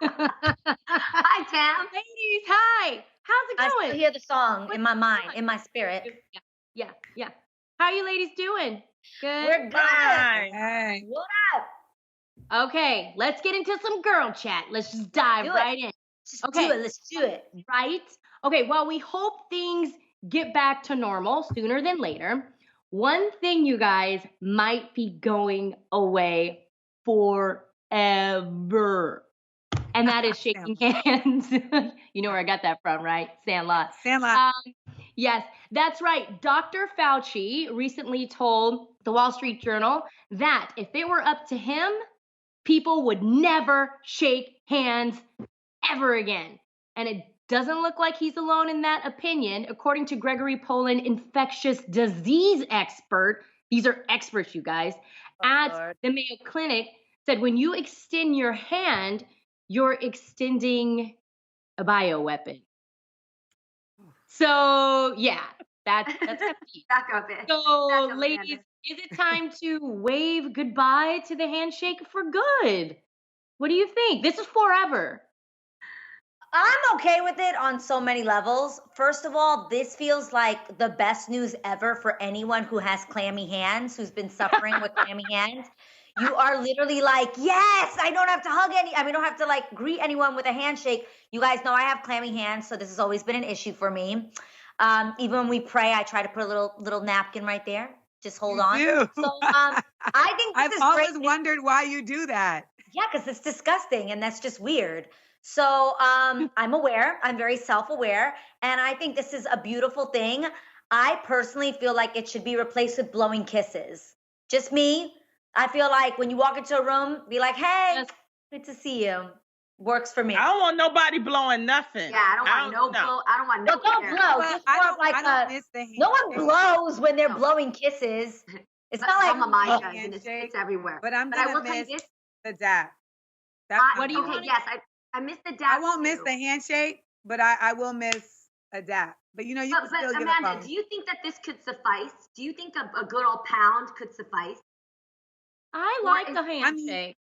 Hi, Tam. Ladies, hi. How's it I going? still hear the song in my mind, in my spirit. Yeah. How are you ladies doing? Good? We're good. Hey. What up? Okay, let's get into some girl chat. Let's just dive Do it. right in. Just Okay. do it. Let's do it. Right? Okay, well, we hope things get back to normal sooner than later. One thing, you guys, might be going away forever. And that is shaking hands. You know where I got that from, right? Sandlot. Sandlot. Yes, that's right. Dr. Fauci recently told the Wall Street Journal that if it were up to him, people would never shake hands ever again. And it doesn't look like he's alone in that opinion. According to Gregory Poland, infectious disease expert, these are experts, you guys, at the Mayo Clinic, said when you extend your hand, you're extending a bioweapon. So, yeah, that's hefty. Back up it. So, ladies, is it time to wave goodbye to the handshake for good? What do you think? This is forever. I'm okay with it on so many levels. First of all, this feels like the best news ever for anyone who has clammy hands, who's been suffering with clammy hands. You are literally like, yes, I don't have to don't have to like greet anyone with a handshake. You guys know I have clammy hands, so this has always been an issue for me. Even when we pray, I try to put a little napkin right there. Just hold on. So I think this is I've always wondered why you do that. Yeah, because it's disgusting and that's just weird. So I'm aware. I'm very self-aware. And I think this is a beautiful thing. I personally feel like it should be replaced with blowing kisses. Just me. I feel like when you walk into a room, be like, hey, good to see you. Works for me. I don't want nobody blowing nothing. Yeah, I don't want no Don't blow. Just more like no one blows when they're blowing kisses. It's not like Mama Maya does, and it's everywhere. But I'm I gonna will tell you miss this. the dap. What do you Okay, yes, I missed the dap. I won't miss the handshake, but I will miss a dap. But you know, you can still Amanda, get a phone. do you think that this could suffice? Do you think a good old pound could suffice? I like the handshake.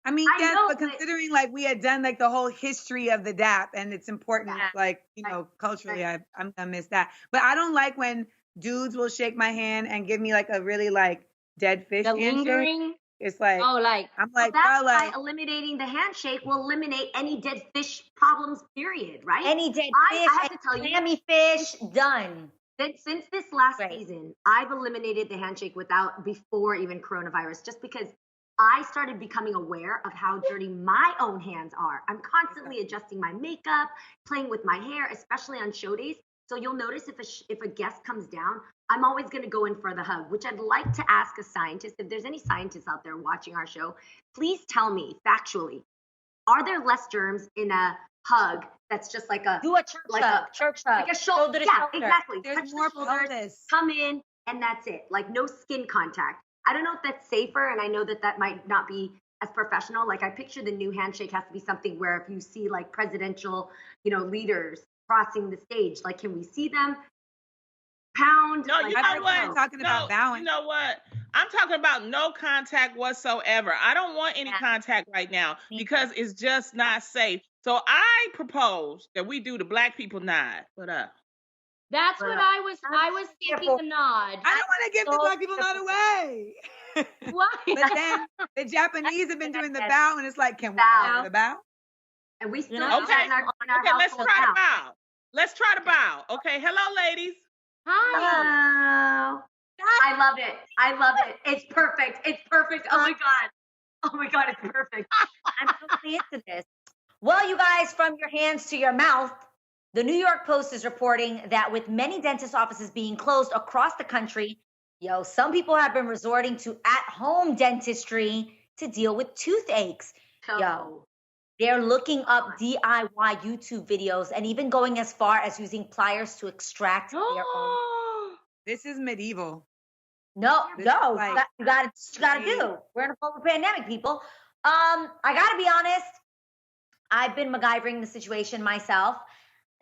I mean, yes, but considering like we had done like the whole history of the dap and it's important, like, you know, culturally, I'm gonna miss that. But I don't like when dudes will shake my hand and give me like a really like dead fish handshake. Lingering? It's like, I'm like, that's why eliminating the handshake will eliminate any dead fish problems, period, right? Any dead fish, I have to tell you, clammy fish, done. Since this last season, I've eliminated the handshake before even coronavirus, just because I started becoming aware of how dirty my own hands are. I'm constantly adjusting my makeup, playing with my hair, especially on show days. So you'll notice if a guest comes down, I'm always going to go in for the hug, which I'd like to ask a scientist. If there's any scientists out there watching our show, please tell me factually, are there less germs in a hug that's just like a church hug, like a shoulder to shoulder? Exactly. There's touch more the shoulders, come in, and that's it. Like no skin contact. I don't know if that's safer, and I know that might not be as professional. Like I picture the new handshake has to be something where if you see like presidential, leaders crossing the stage, like can we see them pound? No, you know what? I'm talking about bowing. You know what? I'm talking about no contact whatsoever. I don't want any contact right now because it's just not safe. So I propose that we do the black people nod. What up? That's what I was thinking the nod. I don't want to give the black people nod away. Why? But then the Japanese have been doing the bow, and it's like, can we bow the bow? And we still okay, let's try to bow. Let's try to bow. Okay, hello, ladies. Hi. Hello. I love it. I love it. It's perfect. It's perfect. Oh my God, it's perfect. I'm totally into this. Well, you guys, from your hands to your mouth, the New York Post is reporting that with many dentist offices being closed across the country, some people have been resorting to at-home dentistry to deal with toothaches. They're looking up DIY YouTube videos and even going as far as using pliers to extract their own. This is medieval. No, you gotta do. We're in a global pandemic, people. I gotta be honest. I've been MacGyvering the situation myself.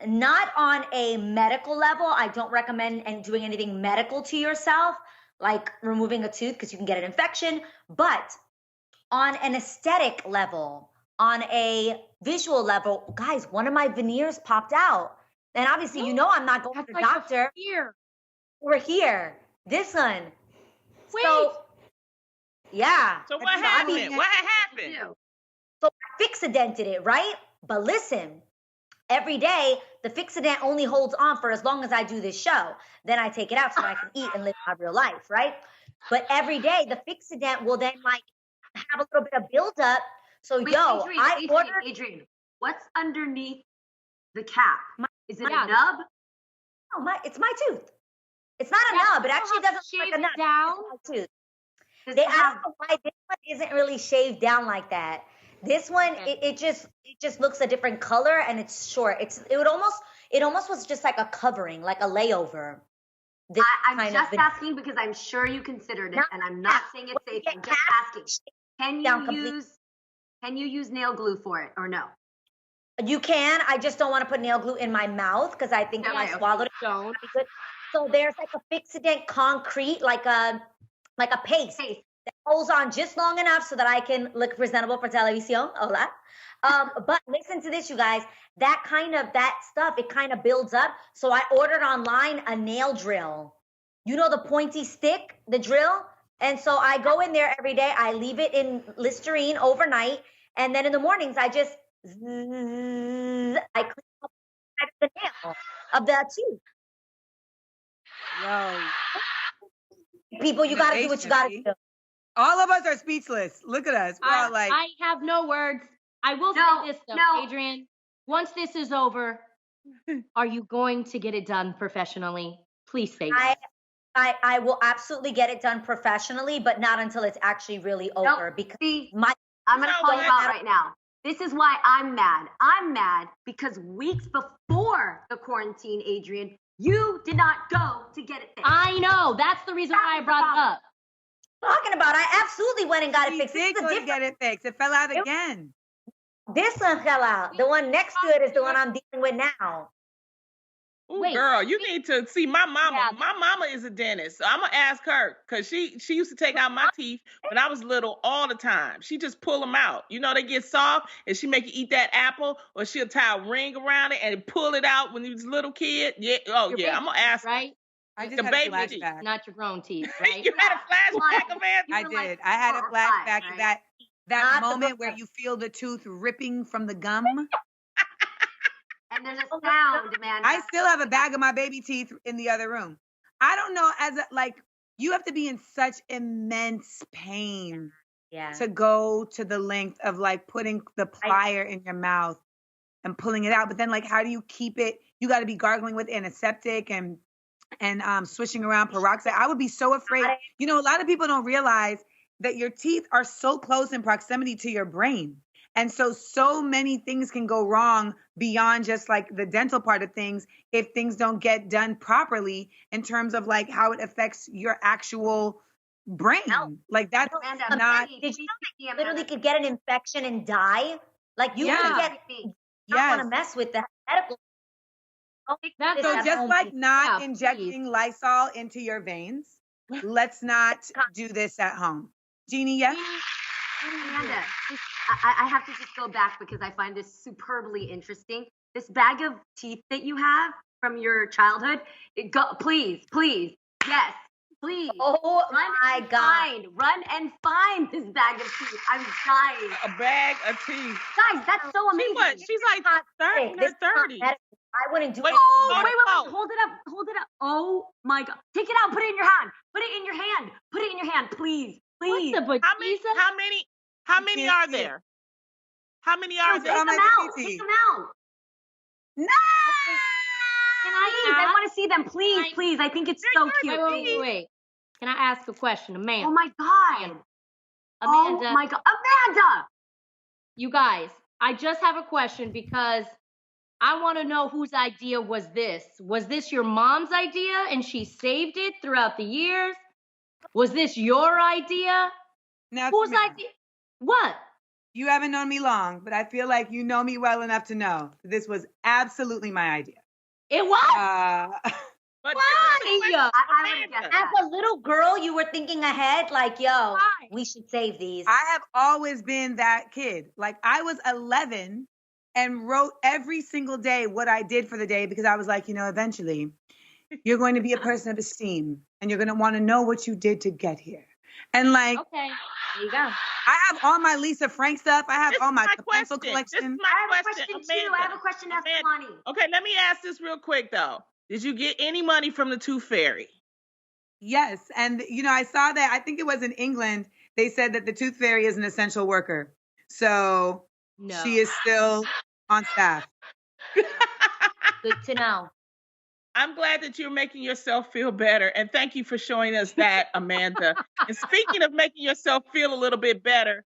Not on a medical level. I don't recommend doing anything medical to yourself, like removing a tooth because you can get an infection. But on an aesthetic level, on a visual level, guys, one of my veneers popped out. And obviously, I'm not going to the doctor. We're here. This one. Wait. So, yeah. So what happened? What happened? So I Fixadented it, right? But listen, every day, the Fixadent only holds on for as long as I do this show. Then I take it out so I can eat and live my real life, right? But every day, the Fixadent will then like have a little bit of buildup. So, Adrian, what's underneath the cap? Is it a nub? No, it's my tooth. It's not a nub. It actually doesn't look like a nub. Down. It's my tooth. I don't know why this one isn't really shaved down like that. This one, it just looks a different color and it's short. It almost was just like a covering, like a layover. I'm just asking because I'm sure you considered it, and I'm not saying it's safe. I'm just asking. Can you use nail glue for it or no? You can. I just don't want to put nail glue in my mouth because I think if I swallowed it, don't. So there's like a Fixadent concrete, like a paste that holds on just long enough so that I can look presentable for televisión. Hola. But listen to this, you guys. That stuff, it kind of builds up. So I ordered online a nail drill. You know the pointy stick, the drill? And so I go in there every day. I leave it in Listerine overnight. And then in the mornings, I just, I clean up the nail of the tooth. Yo. People, you got to do what you got to do. All of us are speechless. Look at us. We're all like. I have no words. I will say this, though, Adrian. Once this is over, are you going to get it done professionally? Please say yes. I will absolutely get it done professionally, but not until it's actually really over. Because I'm going to call you out right now. This is why I'm mad. I'm mad because weeks before the quarantine, Adrian, you did not go to get it fixed. I know. That's the reason why I brought it up. Talking about, I absolutely went and got it fixed. Did go to get it fixed. It fell out again. This one fell out. The one next to it is the one I'm dealing with now. Ooh, girl, you need to see my mama. Yeah. My mama is a dentist, so I'm gonna ask her because she used to take out my teeth when I was little all the time. She just pull them out. You know, they get soft, and she make you eat that apple, or she'll tie a ring around it and pull it out when you was a little kid. Yeah, I'm gonna ask. Right. I just had a flashback. Not your grown teeth, right? You had a flashback, man. I did. I had a flashback of that moment where you feel the tooth ripping from the gum. And there's a sound, man. I still have a bag of my baby teeth in the other room. I don't know, you have to be in such immense pain to go to the length of like putting the plier in your mouth and pulling it out. But then how do you keep it? You got to be gargling with antiseptic and swishing around peroxide. I would be so afraid. You know, a lot of people don't realize that your teeth are so close in proximity to your brain. And so many things can go wrong beyond just the dental part of things if things don't get done properly in terms of how it affects your actual brain. That's not. Did you know you literally could get an infection and die? You can get. You don't want to mess with that medical. So just not injecting Lysol into your veins, let's not do this at home. Jeannie, yes? Amanda, I have to just go back because I find this superbly interesting. This bag of teeth that you have from your childhood, please, yes, please. Oh my God. Run and find this bag of teeth. I'm dying. A bag of teeth. Guys, that's so amazing. She's like 30. They're 30. I wouldn't do it. Oh, wait. Hold it up. Oh my God. Take it out. Put it in your hand. Put it in your hand, please. Please. How many are there? How many are there? Take them out. No! Can I want to see them, please. I think it's so cute. Wait. Can I ask a question, Amanda? Oh my God. Amanda. Oh my God. Amanda! You guys, I just have a question because I want to know whose idea was this. Was this your mom's idea and she saved it throughout the years? Was this your idea? Now, whose idea? What? You haven't known me long, but I feel like you know me well enough to know this was absolutely my idea. It was? But why? Amelia. I would have guessed As that. a little girl, you were thinking ahead, like, yo, we should save these. I have always been that kid. Like I was 11 and wrote every single day what I did for the day because I was like, eventually you're going to be a person of esteem and you're going to want to know what you did to get here. And like, Okay, There you go. I have all my Lisa Frank stuff. I have all my pencil collection. This is I my have a question too. I have a question after Lonnie. Okay, let me ask this real quick though. Did you get any money from the Tooth Fairy? Yes. And, I saw that. I think it was in England. They said that the Tooth Fairy is an essential worker. So no. she is still on staff. Good to know. I'm glad that you're making yourself feel better. And thank you for showing us that, Amanda. And speaking of making yourself feel a little bit better,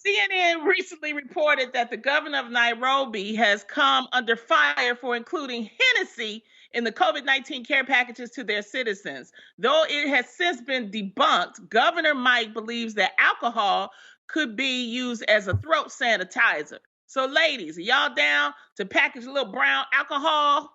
CNN recently reported that the governor of Nairobi has come under fire for including Hennessy in the COVID-19 care packages to their citizens. Though it has since been debunked, Governor Mike believes that alcohol could be used as a throat sanitizer. So ladies, are y'all down to package a little brown alcohol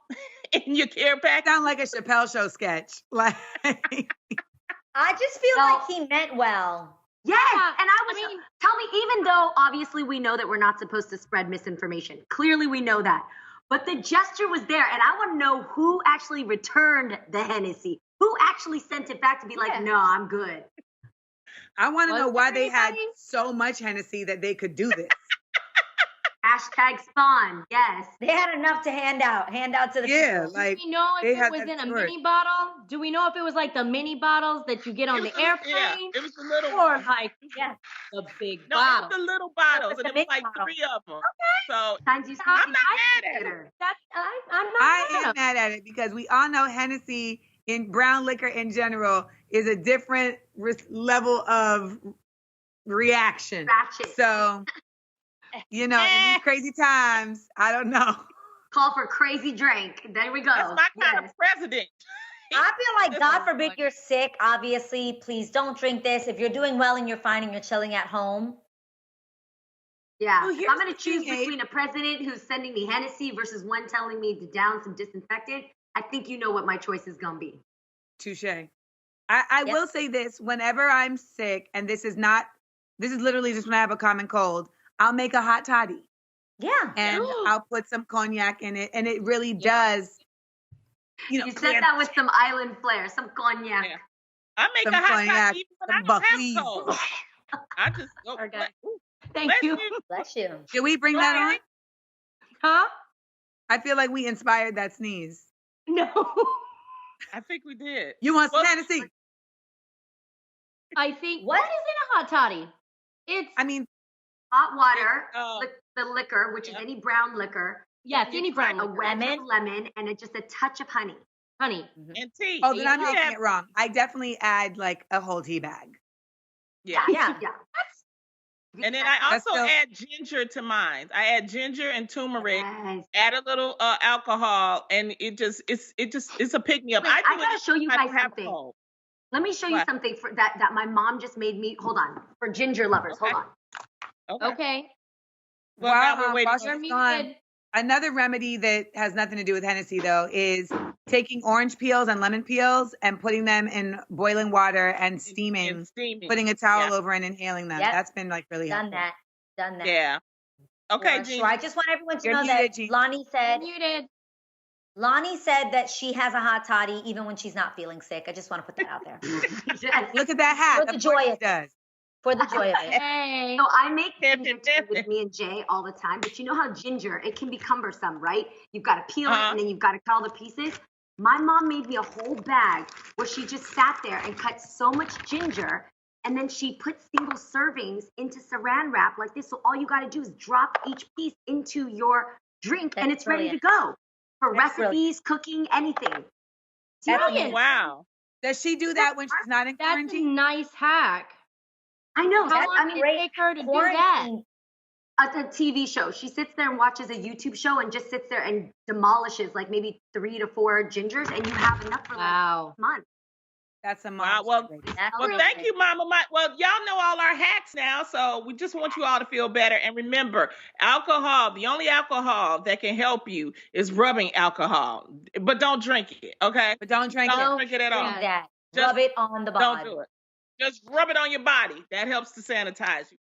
in your care package? Sound like a Chappelle Show sketch. Like I just feel like he meant well. Yes, and I mean, tell me, even though obviously we know that we're not supposed to spread misinformation, clearly we know that, but the gesture was there, and I want to know who actually returned the Hennessy, who actually sent it back to be like, no, I'm good. I want to know why they had so much Hennessy that they could do this. Hashtag spawn, yes. They had enough to hand out to the people. Do we know if it was in a mini bottle? Do we know if it was like the mini bottles that you get on the airplane? Yeah, it was the little or like the big bottle. It was the little bottles, and it was like 3 of them. Okay. So I'm not mad at it. I am mad at it because we all know Hennessy in brown liquor in general is a different level of reaction. Ratchet. So, in these crazy times, I don't know. Call for crazy drink. There we go. That's my kind of president. I feel like, God forbid you're sick, obviously. Please don't drink this. If you're doing well and you're fine and you're chilling at home. Yeah. Well, I'm going to choose between a president who's sending me Hennessy versus one telling me to down some disinfectant. I think you know what my choice is going to be. Touche. I will say this. Whenever I'm sick, and this is literally just when I have a common cold, I'll make a hot toddy. Yeah. And I'll put some cognac in it. And it really does. You said that with some island flair, some cognac. Yeah. I make some a hot cognac, toddy even when I don't have cold. I just go. Okay. Thank you. Bless you. Should we bring that on? Huh? I feel like we inspired that sneeze. No. I think we did. You want some Hennessy? I think. What is in a hot toddy? It's. Hot water, the liquor, which is any brown liquor. Yes, any brown liquor. A lemon, and just a touch of honey. Honey. And tea. Oh, then I'm making it wrong. I definitely add like a whole tea bag. Yeah. And then I also add ginger to mine. I add ginger and turmeric, add a little alcohol, and it's a pick me up. Wait, I gotta show you guys something. Let me show you something for that my mom just made me. Hold on, for ginger lovers. Okay. Hold on. Okay. Well, now we're waiting. Another remedy that has nothing to do with Hennessy though is taking orange peels and lemon peels and putting them in boiling water and steaming. Putting a towel over and inhaling them. Yep. That's been like really helpful. Done that. Yeah. Okay, so I just want everyone to know muted, that Lonnie said that she has a hot toddy even when she's not feeling sick. I just want to put that out there. Look at that hat. For the joy of it. For the joy of it. Hey. So I make ginger tea with me and Jay all the time, but you know how ginger, it can be cumbersome, right? You've got to peel it and then you've got to cut all the pieces. My mom made me a whole bag where she just sat there and cut so much ginger, and then she put single servings into saran wrap like this. So all you got to do is drop each piece into your drink and it's ready to go for recipes, cooking, anything. Brilliant. Wow. Does she do that when she's not in quarantine? That's a nice hack. I know. How long did it take her to do that? A TV show. She sits there and watches a YouTube show and just sits there and demolishes like maybe 3 to 4 gingers, and you have enough for like a month. That's a Wow. mom. Well, thank you, Mama. Well, y'all know all our hacks now, so we just want you all to feel better. And remember, alcohol, the only alcohol that can help you is rubbing alcohol. But don't drink it, okay? But don't drink it at all. Just rub it on the body. Don't do it. Just rub it on your body. That helps to sanitize you.